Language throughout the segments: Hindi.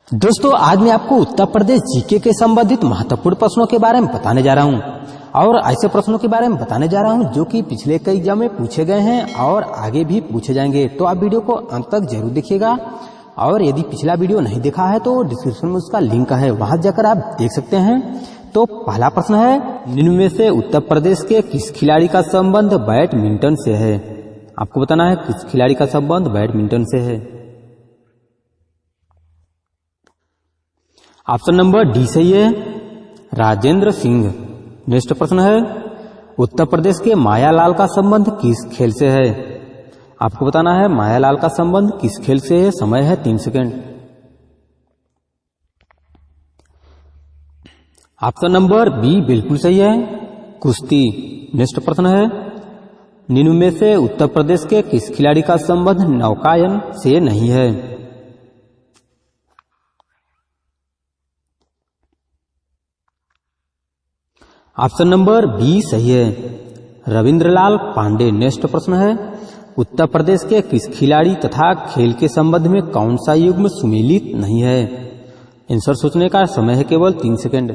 दोस्तों, आज मैं आपको उत्तर प्रदेश जीके के संबंधित महत्वपूर्ण प्रश्नों के बारे में बताने जा रहा हूं और ऐसे प्रश्नों के बारे में बताने जा रहा हूं जो कि पिछले कई एग्जाम में पूछे गए हैं और आगे भी पूछे जाएंगे। तो आप वीडियो को अंत तक जरूर देखिएगा और यदि पिछला वीडियो नहीं देखा है तो डिस्क्रिप्शन में उसका लिंक है, वहां जाकर आप देख सकते हैं। तो पहला प्रश्न है, निम्न में से उत्तर प्रदेश के किस खिलाड़ी का संबंध बैडमिंटन से है? आपको बताना है किस खिलाड़ी का संबंध बैडमिंटन से है। ऑप्शन नंबर डी सही है, राजेंद्र सिंह। नेक्स्ट प्रश्न है, उत्तर प्रदेश के मायालाल का संबंध किस खेल से है? आपको बताना है मायालाल का संबंध किस खेल से है। समय है 3 सेकेंड। ऑप्शन नंबर बी बिल्कुल सही है, कुश्ती। नेक्स्ट प्रश्न है, निम्न में से उत्तर प्रदेश के किस खिलाड़ी का संबंध नौकायन से नहीं है? ऑप्शन नंबर बी सही है, रविंद्रलाल पांडे। नेक्स्ट प्रश्न है, उत्तर प्रदेश के किस खिलाड़ी तथा खेल के संबंध में कौन सा युग्म सुमेलित नहीं है? आंसर सोचने का समय है केवल 3 सेकेंड।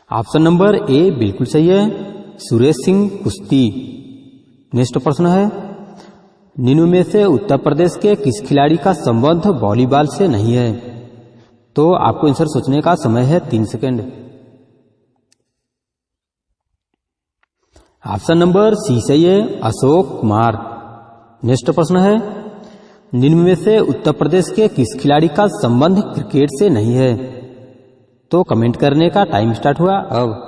ऑप्शन नंबर ए बिल्कुल सही है, सुरेश सिंह कुश्ती। नेक्स्ट प्रश्न है, निम्न में से उत्तर प्रदेश के किस खिलाड़ी का संबंध वॉलीबॉल से नहीं है? तो आपको आंसर सोचने का समय है 3 सेकेंड। ऑप्शन नंबर सी सही है, अशोक कुमार। नेक्स्ट प्रश्न है, निम्न में से उत्तर प्रदेश के किस खिलाड़ी का संबंध क्रिकेट से नहीं है? तो कमेंट करने का टाइम स्टार्ट हुआ अब।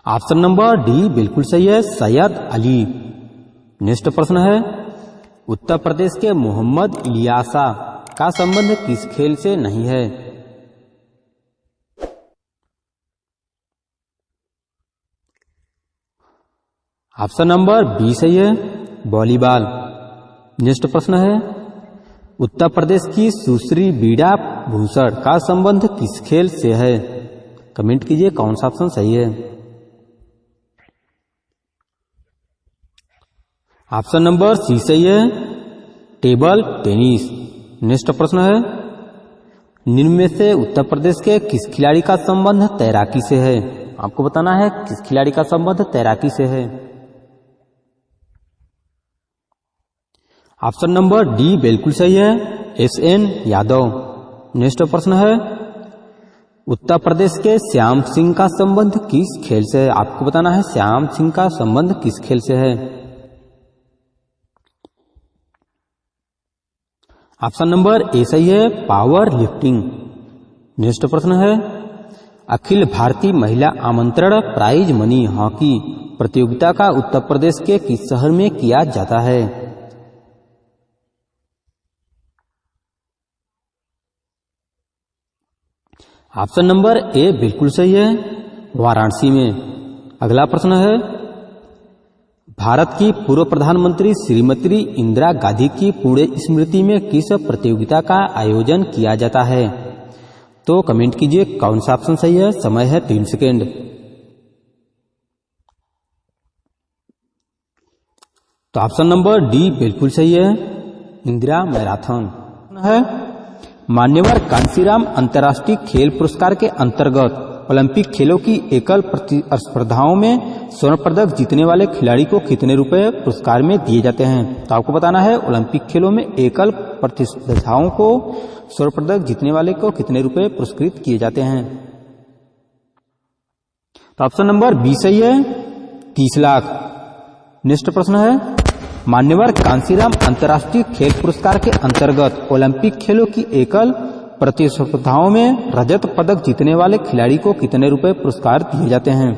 ऑप्शन नंबर डी बिल्कुल सही है, सैयद अली। नेक्स्ट प्रश्न है, उत्तर प्रदेश के मोहम्मद इलियासा का संबंध किस खेल से नहीं है? ऑप्शन नंबर बी सही है, वॉलीबॉल। नेक्स्ट प्रश्न है, उत्तर प्रदेश की सुश्री बीड़ा भूषण का संबंध किस खेल से है? कमेंट कीजिए कौन सा ऑप्शन सही है। ऑप्शन नंबर सी सही है, टेबल टेनिस। नेक्स्ट प्रश्न है, निम्न में से उत्तर प्रदेश के किस खिलाड़ी का संबंध तैराकी से है? आपको बताना है किस खिलाड़ी का संबंध तैराकी से है। ऑप्शन नंबर डी बिल्कुल सही है, एस.एन. यादव। नेक्स्ट प्रश्न है, उत्तर प्रदेश के श्याम सिंह का संबंध किस खेल से है? आपको बताना है श्याम सिंह का संबंध किस खेल से है। ऑप्शन नंबर ए सही है, पावर लिफ्टिंग। नेक्स्ट प्रश्न है, अखिल भारतीय महिला आमंत्रण प्राइज मनी हॉकी प्रतियोगिता का उत्तर प्रदेश के किस शहर में किया जाता है? ऑप्शन नंबर ए बिल्कुल सही है, वाराणसी में। अगला प्रश्न है, भारत की पूर्व प्रधानमंत्री श्रीमती इंदिरा गांधी की पुण्य स्मृति में किस प्रतियोगिता का आयोजन किया जाता है? तो कमेंट कीजिए कौन सा ऑप्शन सही है। समय है 3 सेकेंड। तो ऑप्शन नंबर डी बिल्कुल सही है, इंदिरा मैराथन है। मान्यवर कांसीराम अंतर्राष्ट्रीय खेल पुरस्कार के अंतर्गत ओलंपिक खेलों की एकल प्रतिस्पर्धाओं में स्वर्ण पदक जीतने वाले खिलाड़ी को कितने रुपए पुरस्कार में दिए जाते हैं? तो आपको बताना है ओलंपिक खेलों में एकल प्रतिस्पर्धाओं को स्वर्ण पदक जीतने वाले को कितने रुपए पुरस्कृत किए जाते हैं। तो ऑप्शन नंबर बी सही है, 30 लाख। नेक्स्ट प्रश्न है, मान्यवर कांसीराम अंतर्राष्ट्रीय खेल पुरस्कार के अंतर्गत ओलंपिक खेलों की एकल प्रतिस्पर्धाओं में रजत पदक जीतने वाले खिलाड़ी को कितने रुपए पुरस्कार दिए जाते हैं?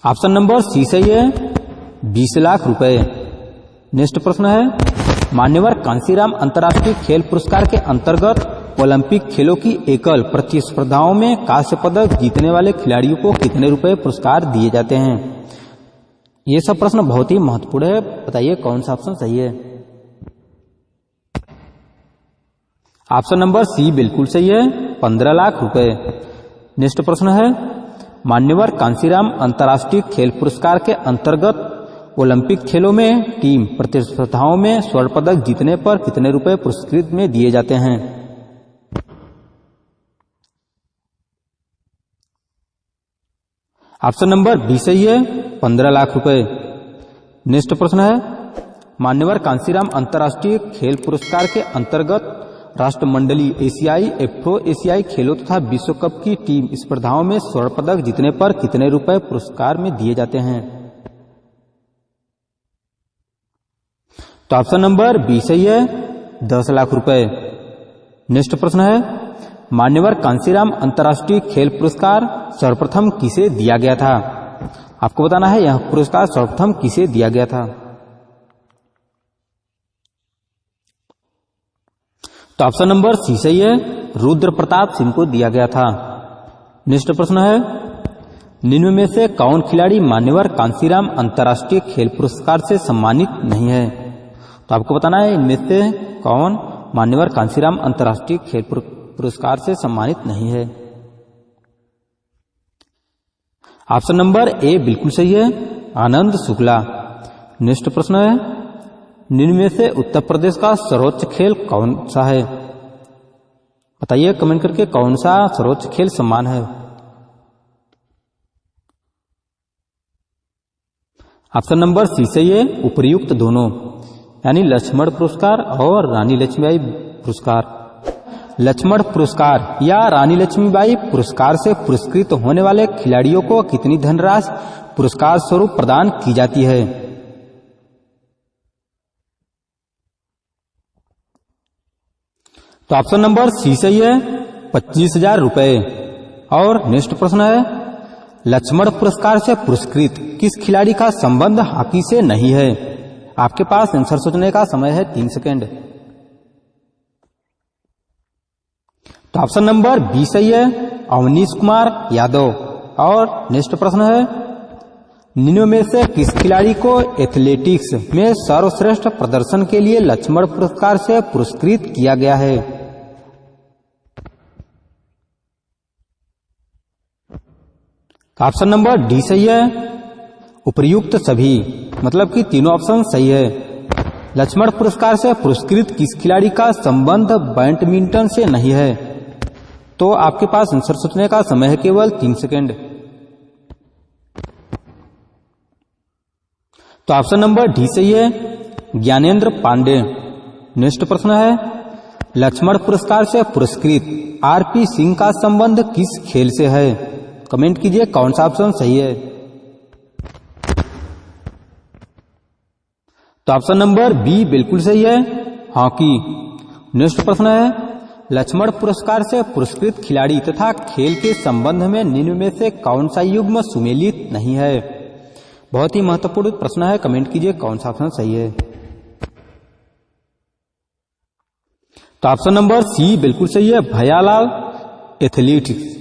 ऑप्शन नंबर सी सही है, 20 लाख रुपए। नेक्स्ट प्रश्न है, मान्यवर कांसीराम अंतर्राष्ट्रीय खेल पुरस्कार के अंतर्गत ओलंपिक खेलों की एकल प्रतिस्पर्धाओं में कांस्य पदक जीतने वाले खिलाड़ियों को कितने रुपए पुरस्कार दिए जाते हैं? ये सब प्रश्न बहुत ही महत्वपूर्ण है, बताइए कौन सा ऑप्शन सही है। ऑप्शन नंबर सी बिल्कुल सही है, 15 लाख रुपए। नेक्स्ट प्रश्न है, मान्यवर कांसीराम अंतर्राष्ट्रीय खेल पुरस्कार के अंतर्गत ओलंपिक खेलों में टीम प्रतिस्पर्धाओं में स्वर्ण पदक जीतने पर कितने रुपए पुरस्कृत में दिए जाते हैं? ऑप्शन नंबर बी सही है, 15 लाख रुपए। नेक्स्ट प्रश्न है, मान्यवर कांसीराम अंतर्राष्ट्रीय खेल पुरस्कार के अंतर्गत राष्ट्रमंडलीय एशियाई, एफ्रो एशियाई खेलों तथा विश्व कप की टीम स्पर्धाओं में स्वर्ण पदक जीतने पर कितने रुपए पुरस्कार में दिए जाते हैं? तो ऑप्शन नंबर बी सही है, 10 लाख रुपए। नेक्स्ट प्रश्न है, मान्यवर कांसीराम अंतर्राष्ट्रीय खेल पुरस्कार सर्वप्रथम किसे दिया गया था? आपको बताना है यह पुरस्कार सर्वप्रथम किसे दिया गया था। तो ऑप्शन नंबर सी सही है, रुद्र प्रताप सिंह को दिया गया था। नेक्स्ट प्रश्न है, निम्न में से कौन खिलाड़ी मान्यवर कांसीराम अंतर्राष्ट्रीय खेल पुरस्कार से सम्मानित नहीं है? तो आपको बताना है इनमें से कौन मान्यवर कांसीराम अंतर्राष्ट्रीय खेल पुरस्कार से सम्मानित नहीं है। ऑप्शन नंबर ए बिल्कुल सही है, आनंद शुक्ला। नेक्स्ट प्रश्न है, निम्न में से उत्तर प्रदेश का सर्वोच्च खेल कौन सा है? बताइए कमेंट करके कौन सा सर्वोच्च खेल सम्मान है। ऑप्शन नंबर सी सही है, उपर्युक्त दोनों, यानी लक्ष्मण पुरस्कार और रानी लक्ष्मीबाई पुरस्कार। लक्ष्मण पुरस्कार या रानी लक्ष्मीबाई पुरस्कार से पुरस्कृत होने वाले खिलाड़ियों को कितनी धनराशि पुरस्कार स्वरूप प्रदान की जाती है? तो ऑप्शन नंबर सी सही है, 25,000 रुपए। और नेक्स्ट प्रश्न है, लक्ष्मण पुरस्कार से पुरस्कृत किस खिलाड़ी का संबंध हॉकी से नहीं है? आपके पास आंसर सोचने का समय है 3 सेकेंड। तो ऑप्शन नंबर बी सही है, अवनीश कुमार यादव। और नेक्स्ट प्रश्न है, निम्न में से किस खिलाड़ी को एथलेटिक्स में सर्वश्रेष्ठ प्रदर्शन के लिए लक्ष्मण पुरस्कार से पुरस्कृत किया गया है? ऑप्शन नंबर डी सही है, उपर्युक्त सभी, मतलब कि तीनों ऑप्शन सही है। लक्ष्मण पुरस्कार से पुरस्कृत किस खिलाड़ी का संबंध बैडमिंटन से नहीं है? तो आपके पास आंसर सोचने का समय है केवल 3 सेकेंड। तो ऑप्शन नंबर डी सही है, ज्ञानेंद्र पांडे। नेक्स्ट प्रश्न है, लक्ष्मण पुरस्कार से पुरस्कृत आरपी सिंह का संबंध किस खेल से है? कमेंट कीजिए कौन सा ऑप्शन सही है। तो ऑप्शन नंबर बी बिल्कुल सही है, हॉकी। नेक्स्ट प्रश्न है, लक्ष्मण पुरस्कार से पुरस्कृत खिलाड़ी तथा खेल के संबंध में निम्न में से कौन सा युग्म सुमेलित नहीं है? बहुत ही महत्वपूर्ण प्रश्न है, कमेंट कीजिए कौन सा ऑप्शन सही है। तो ऑप्शन नंबर सी बिल्कुल सही है, भैयालाल एथलेटिक्स।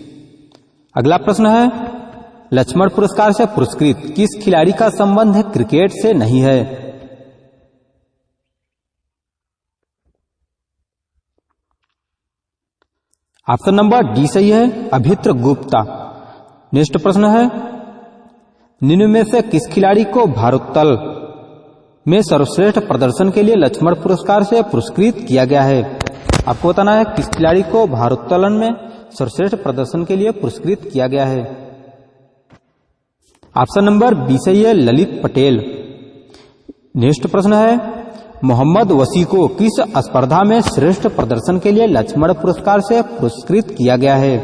अगला प्रश्न है, लक्ष्मण पुरस्कार से पुरस्कृत किस खिलाड़ी का संबंध क्रिकेट से नहीं है? ऑप्शन नंबर डी सही है, अभित्र गुप्ता। नेक्स्ट प्रश्न है, निम्न में से किस खिलाड़ी को भारोत्तोलन में सर्वश्रेष्ठ प्रदर्शन के लिए लक्ष्मण पुरस्कार से पुरस्कृत किया गया है? आपको बताना है किस खिलाड़ी को भारोत्तोलन में सर्वश्रेष्ठ प्रदर्शन के लिए पुरस्कृत किया गया है। ऑप्शन नंबर बी सही है, ललित पटेल। नेक्स्ट प्रश्न है, मोहम्मद वसी को किस स्पर्धा में श्रेष्ठ प्रदर्शन के लिए लक्ष्मण पुरस्कार से पुरस्कृत किया गया है?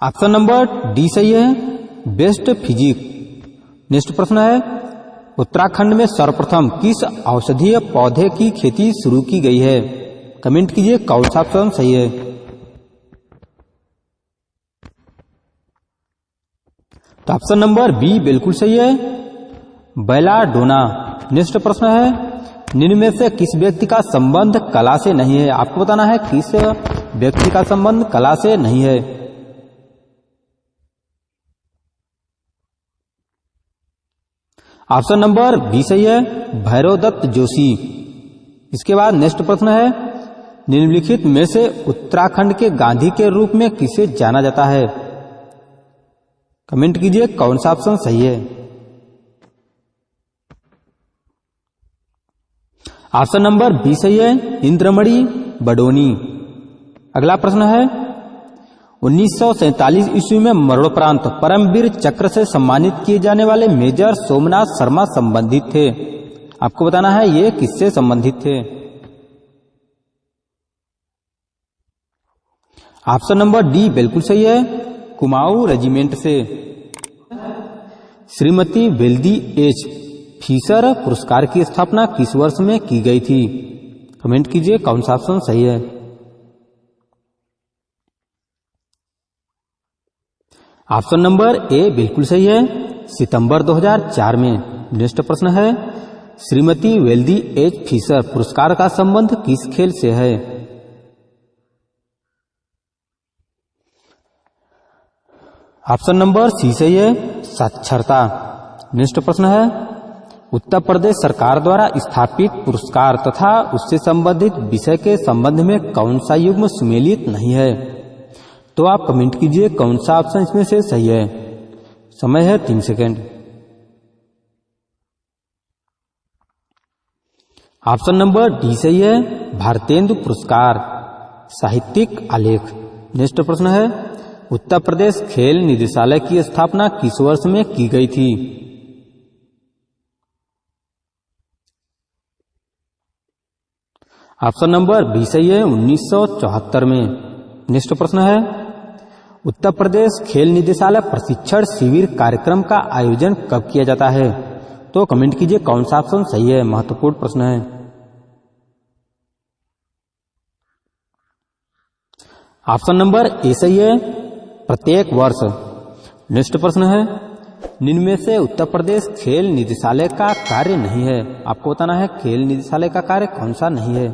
ऑप्शन नंबर डी सही है, बेस्ट फिजिक। नेक्स्ट प्रश्न है, उत्तराखंड में सर्वप्रथम किस औषधीय पौधे की खेती शुरू की गई है? कमेंट कीजिए कौन सा ऑप्शन सही है। तो ऑप्शन नंबर बी बिल्कुल सही है, बेलाडोना। नेक्स्ट प्रश्न है, निम्न में से किस व्यक्ति का संबंध कला से नहीं है? आपको बताना है किस व्यक्ति का संबंध कला से नहीं है। ऑप्शन नंबर बी सही है, भैरव दत्त जोशी। इसके बाद नेक्स्ट प्रश्न है, निम्नलिखित में से उत्तराखंड के गांधी के रूप में किसे जाना जाता है? कमेंट कीजिए कौन सा ऑप्शन सही है। ऑप्शन नंबर बी सही है, इंद्रमणि बडोनी। अगला प्रश्न है, 1947 ईस्वी में मरणोपरांत परमवीर चक्र से सम्मानित किए जाने वाले मेजर सोमनाथ शर्मा संबंधित थे। आपको बताना है ये किससे संबंधित थे। ऑप्शन नंबर डी बिल्कुल सही है, कुमाऊं रेजिमेंट से। श्रीमती वेल्दी एच फीसर पुरस्कार की स्थापना किस वर्ष में की गई थी? कमेंट कीजिए कौन सा ऑप्शन सही है। ऑप्शन नंबर ए बिल्कुल सही है, सितंबर 2004 में। नेक्स्ट प्रश्न है, श्रीमती वेल्दी एच फीसर पुरस्कार का संबंध किस खेल से है? ऑप्शन नंबर सी सही है, साक्षरता। नेक्स्ट प्रश्न है, उत्तर प्रदेश सरकार द्वारा स्थापित पुरस्कार तथा उससे संबंधित विषय के संबंध में कौन सा युग्म सुमेलित नहीं है? तो आप कमेंट कीजिए कौन सा ऑप्शन इसमें से सही है। समय है 3 सेकेंड। ऑप्शन नंबर डी सही है, भारतेंदु पुरस्कार साहित्यिक आलेख। नेक्स्ट प्रश्न है, उत्तर प्रदेश खेल निदेशालय की स्थापना किस वर्ष में की गई थी? ऑप्शन नंबर बी सही है, 1974 में। नेक्स्ट प्रश्न है, उत्तर प्रदेश खेल निदेशालय प्रशिक्षण शिविर कार्यक्रम का आयोजन कब किया जाता है? तो कमेंट कीजिए कौन सा ऑप्शन सही है। महत्वपूर्ण प्रश्न है। ऑप्शन नंबर ए सही है, प्रत्येक वर्ष। नेक्स्ट प्रश्न है, निम्न में से उत्तर प्रदेश खेल निदेशालय का कार्य नहीं है। आपको बताना है खेल निदेशालय का कार्य कौन सा नहीं है।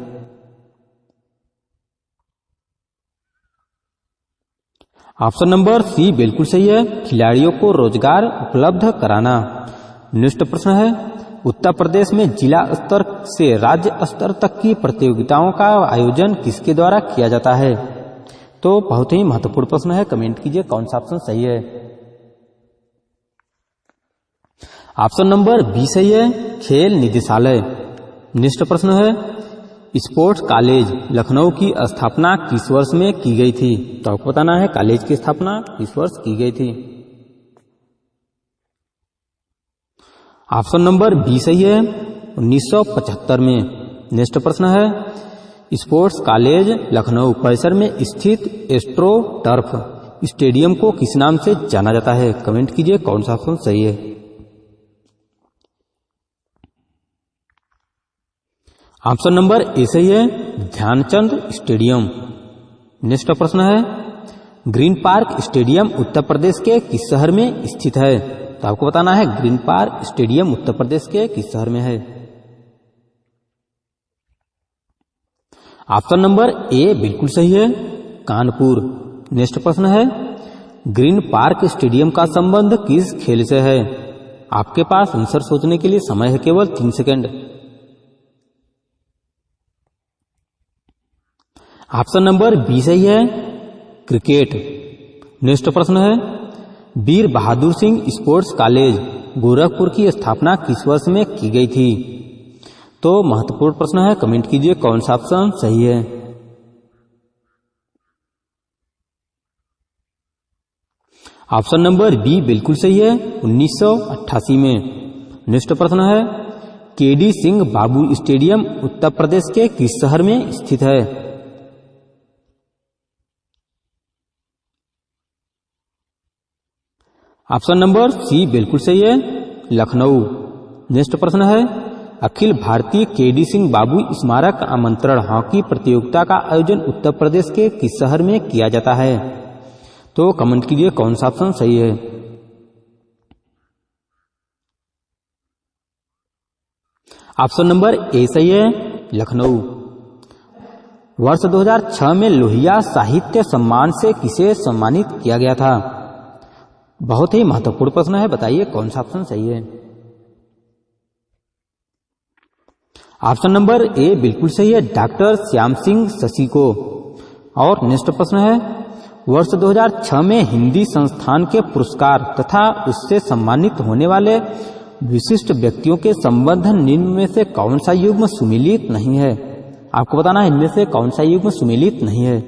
ऑप्शन नंबर सी बिल्कुल सही है, खिलाड़ियों को रोजगार उपलब्ध कराना। नेक्स्ट प्रश्न है, उत्तर प्रदेश में जिला स्तर से राज्य स्तर तक की प्रतियोगिताओं का आयोजन किसके द्वारा किया जाता है? तो बहुत ही महत्वपूर्ण प्रश्न है। कमेंट कीजिए कौन सा ऑप्शन सही है। ऑप्शन नंबर बी सही है, खेल निदेशालय। नेक्स्ट प्रश्न है, स्पोर्ट्स कॉलेज लखनऊ की स्थापना किस वर्ष में की गई थी? तो आपको बताना है कॉलेज की स्थापना किस वर्ष की गई थी। ऑप्शन नंबर बी सही है, 1975 में। नेक्स्ट प्रश्न है, स्पोर्ट्स कॉलेज लखनऊ परिसर में स्थित एस्ट्रो टर्फ स्टेडियम को किस नाम से जाना जाता है? कमेंट कीजिए कौन सा ऑप्शन सही है। ऑप्शन नंबर ए सही है, ध्यानचंद स्टेडियम। नेक्स्ट प्रश्न है, green park stadium Uttar Pradesh के किस शहर में स्थित है? तो आपको बताना है green park stadium Uttar Pradesh के किस शहर में है। ऑप्शन नंबर ए बिल्कुल सही है, कानपुर। नेक्स्ट प्रश्न है, ग्रीन पार्क स्टेडियम का संबंध किस खेल से है? आपके पास आंसर सोचने के लिए समय है केवल 3 सेकेंड। ऑप्शन नंबर बी सही है, क्रिकेट। नेक्स्ट प्रश्न है, वीर बहादुर सिंह स्पोर्ट्स कॉलेज गोरखपुर की स्थापना किस वर्ष में की गई थी? तो महत्वपूर्ण प्रश्न है। कमेंट कीजिए कौन सा ऑप्शन सही है। ऑप्शन नंबर बी बिल्कुल सही है, 1988 में। नेक्स्ट प्रश्न है, केडी सिंह बाबू स्टेडियम उत्तर प्रदेश के किस शहर में स्थित है? ऑप्शन नंबर सी बिल्कुल सही है, लखनऊ। नेक्स्ट प्रश्न है, अखिल भारतीय केडी सिंह बाबू स्मारक आमंत्रण हॉकी प्रतियोगिता का आयोजन उत्तर प्रदेश के किस शहर में किया जाता है? तो कमेंट कीजिए कौन सा ऑप्शन सही है। ऑप्शन नंबर ए सही है, लखनऊ। वर्ष 2006 में लोहिया साहित्य सम्मान से किसे सम्मानित किया गया था? बहुत ही महत्वपूर्ण प्रश्न है, बताइए कौन सा ऑप्शन सही है। ऑप्शन नंबर ए बिल्कुल सही है, डॉक्टर श्याम सिंह शशि को। और नेक्स्ट प्रश्न है, वर्ष 2006 में हिंदी संस्थान के पुरस्कार तथा उससे सम्मानित होने वाले विशिष्ट व्यक्तियों के संबंध निम्न में से कौन सा युग्म सुमेलित नहीं है। आपको बताना है इनमें से कौन सा युग्म सुमेलित नहीं है।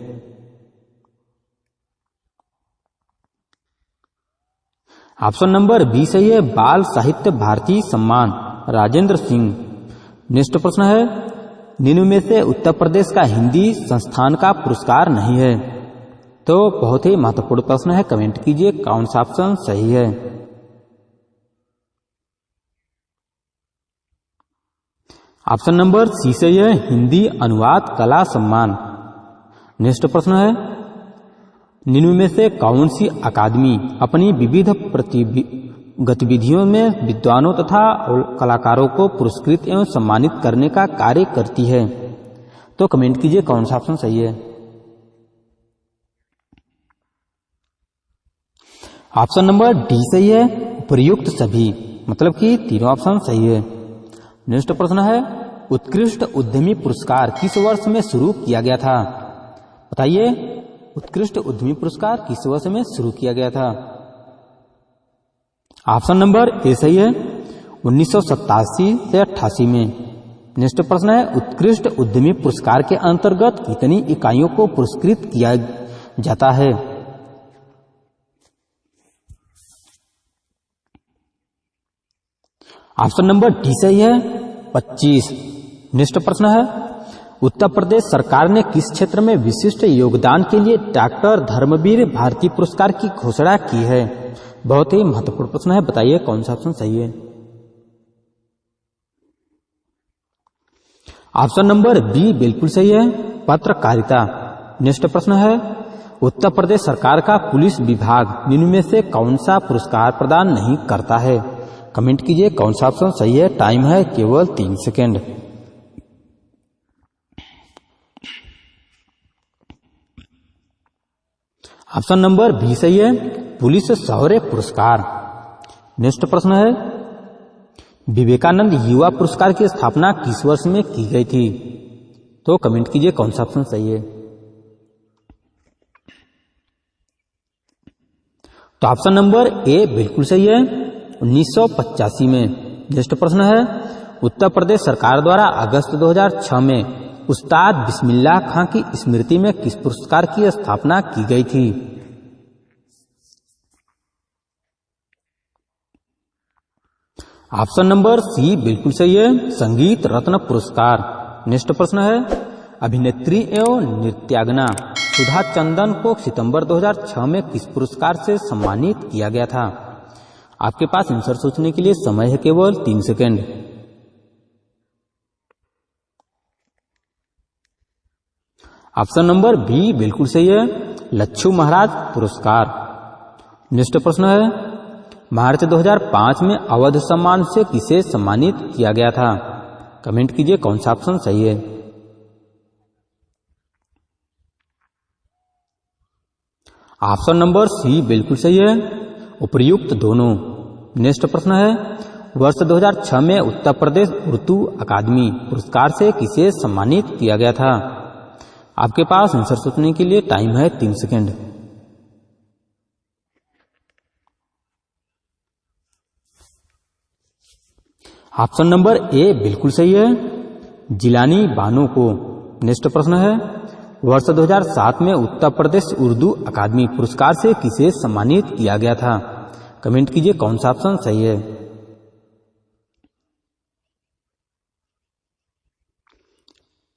ऑप्शन नंबर बी सही है, बाल साहित्य भारती सम्मान राजेंद्र सिंह। नेक्स्ट प्रश्न है, निम्न में से उत्तर प्रदेश का हिंदी संस्थान का पुरस्कार नहीं है। तो बहुत ही महत्वपूर्ण प्रश्न है, कमेंट कीजिए कौन सा ऑप्शन सही है। ऑप्शन नंबर सी सही है, हिंदी अनुवाद कला सम्मान। नेक्स्ट प्रश्न है, निम्न में से कौन सी अकादमी अपनी विविध गतिविधियों में विद्वानों तथा कलाकारों को पुरस्कृत एवं सम्मानित करने का कार्य करती है। तो कमेंट कीजिए कौन सा ऑप्शन सही है। ऑप्शन नंबर डी सही है, उपयुक्त सभी, मतलब कि तीनों ऑप्शन सही है। नेक्स्ट प्रश्न है, उत्कृष्ट उद्यमी पुरस्कार किस वर्ष में शुरू किया गया था। बताइए, उत्कृष्ट उद्यमी पुरस्कार किस वर्ष में शुरू किया गया था। ऑप्शन नंबर ए सही है, 1987 से 88 में। नेक्स्ट प्रश्न है, उत्कृष्ट उद्यमी पुरस्कार के अंतर्गत कितनी इकाइयों को पुरस्कृत किया जाता है। ऑप्शन नंबर डी सही है, 25। नेक्स्ट प्रश्न है, उत्तर प्रदेश सरकार ने किस क्षेत्र में विशिष्ट योगदान के लिए डॉक्टर धर्मवीर भारती पुरस्कार की घोषणा की है। बहुत ही महत्वपूर्ण प्रश्न है, बताइए कौन सा ऑप्शन सही है। ऑप्शन नंबर बी बिल्कुल सही है, पत्रकारिता। नेक्स्ट प्रश्न है, उत्तर प्रदेश सरकार का पुलिस विभाग निम्न में से कौन सा पुरस्कार प्रदान नहीं करता है। कमेंट कीजिए कौन सा ऑप्शन सही है। टाइम है केवल 3 सेकेंड। ऑप्शन नंबर बी सही है, पुलिस शौर्य पुरस्कार। नेक्स्ट प्रश्न है, विवेकानंद युवा पुरस्कार की स्थापना किस वर्ष में की गई थी। तो कमेंट कीजिए कौन सा ऑप्शन सही है। तो ऑप्शन नंबर ए बिल्कुल सही है, 1985 में। नेक्स्ट प्रश्न है, उत्तर प्रदेश सरकार द्वारा अगस्त 2006 में उस्ताद बिस्मिल्लाह खां की स्मृति में किस पुरस्कार की स्थापना की गई थी। ऑप्शन नंबर सी बिल्कुल सही है, संगीत रत्न पुरस्कार। नेक्स्ट प्रश्न है, अभिनेत्री एवं नृत्यांगना सुधा चंदन को सितंबर 2006 में किस पुरस्कार से सम्मानित किया गया था। आपके पास आंसर सोचने के लिए समय है केवल 3 सेकेंड। ऑप्शन नंबर बी बिल्कुल सही है, लच्छू महाराज पुरस्कार। नेक्स्ट प्रश्न है, मार्च 2005 में अवध सम्मान से किसे सम्मानित किया गया था। कमेंट कीजिए कौन सा ऑप्शन सही है। ऑप्शन नंबर सी बिल्कुल सही है, उपयुक्त दोनों। नेक्स्ट प्रश्न है, वर्ष 2006 में उत्तर प्रदेश उर्दू अकादमी पुरस्कार से किसे सम्मानित किया गया था। आपके पास आंसर सोचने के लिए टाइम है 3 सेकेंड। ऑप्शन नंबर ए बिल्कुल सही है, जिलानी बानो को। नेक्स्ट प्रश्न है, वर्ष 2007 में उत्तर प्रदेश उर्दू अकादमी पुरस्कार से किसे सम्मानित किया गया था। कमेंट कीजिए कौन सा ऑप्शन सही है।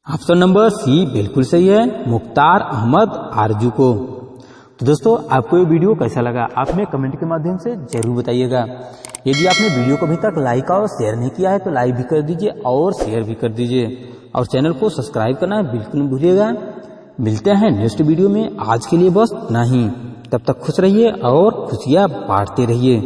ऑप्शन नंबर सी बिल्कुल सही है, मुख्तार अहमद आरजू को। तो दोस्तों, आपको ये वीडियो कैसा लगा आप हमें कमेंट के माध्यम से जरूर बताइएगा। यदि आपने वीडियो को अभी तक लाइक और शेयर नहीं किया है तो लाइक भी कर दीजिए और शेयर भी कर दीजिए और चैनल को सब्सक्राइब करना बिल्कुल नहीं भूलिएगा। मिलते हैं नेक्स्ट वीडियो में। आज के लिए बस इतना ही। तब तक खुश रहिए और खुशियां बांटते रहिए।